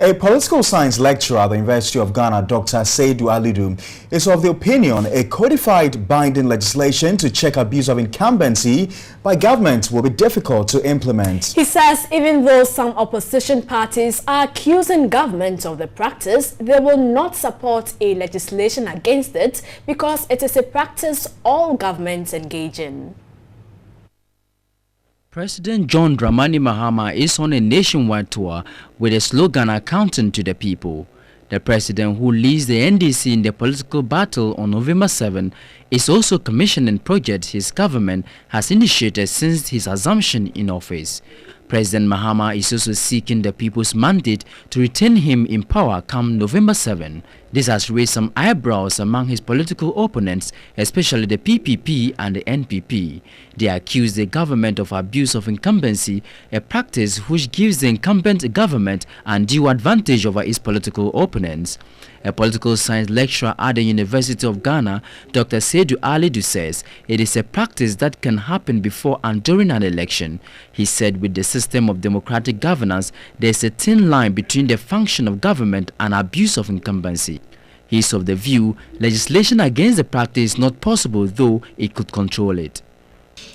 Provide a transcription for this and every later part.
A political science lecturer at the University of Ghana, Dr. Alidu, is of the opinion a codified binding legislation to check abuse of incumbency by government will be difficult to implement. He says even though some opposition parties are accusing government of the practice, they will not support a legislation against it because it is a practice all governments engage in. President John Dramani Mahama is on a nationwide tour with a slogan accounting to the people. The president, who leads the NDC in the political battle on November 7, is also commissioning projects his government has initiated since his assumption in office. President Mahama is also seeking the people's mandate to retain him in power come November 7. This has raised some eyebrows among his political opponents, especially the PPP and the NPP. They accuse the government of abuse of incumbency, a practice which gives the incumbent government undue advantage over its political opponents. A political science lecturer at the University of Ghana, Dr. Alidu, says it is a practice that can happen before and during an election. He said with the system of democratic governance, there is a thin line between the function of government and abuse of incumbency. He is of the view legislation against the practice is not possible, though it could control it.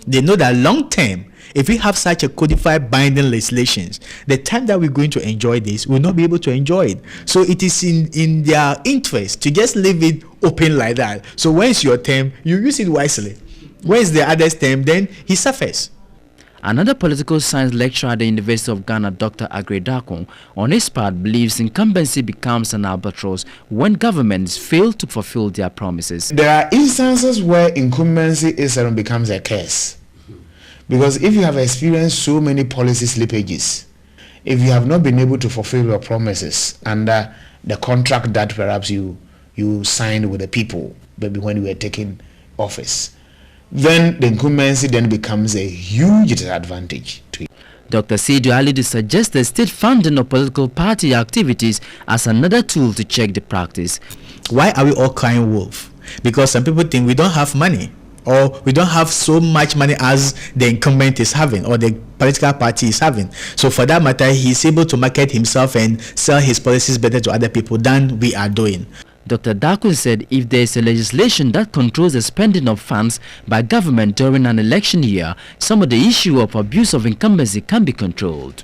They know that long term, if we have such a codified binding legislations, the time that we're going to enjoy this, we'll not be able to enjoy it. So it is in their interest to just leave it open like that. So when it's your term, you use it wisely. When it's the other's term, then he suffers. Another political science lecturer at the University of Ghana, Dr. Agredakon, on his part believes incumbency becomes an albatross when governments fail to fulfill their promises. There are instances where incumbency becomes a curse. Because if you have experienced so many policy slippages, if you have not been able to fulfill your promises under the contract that perhaps you signed with the people maybe when you were taking office, then the incumbency then becomes a huge disadvantage to you. Dr. Alidu suggested state funding of political party activities as another tool to check the practice. Why are we all crying wolf? Because some people think we don't have money, or we don't have so much money as the incumbent is having or the political party is having. So for that matter, he's able to market himself and sell his policies better to other people than we are doing. Dr. Dakun said if there is a legislation that controls the spending of funds by government during an election year, some of the issue of abuse of incumbency can be controlled.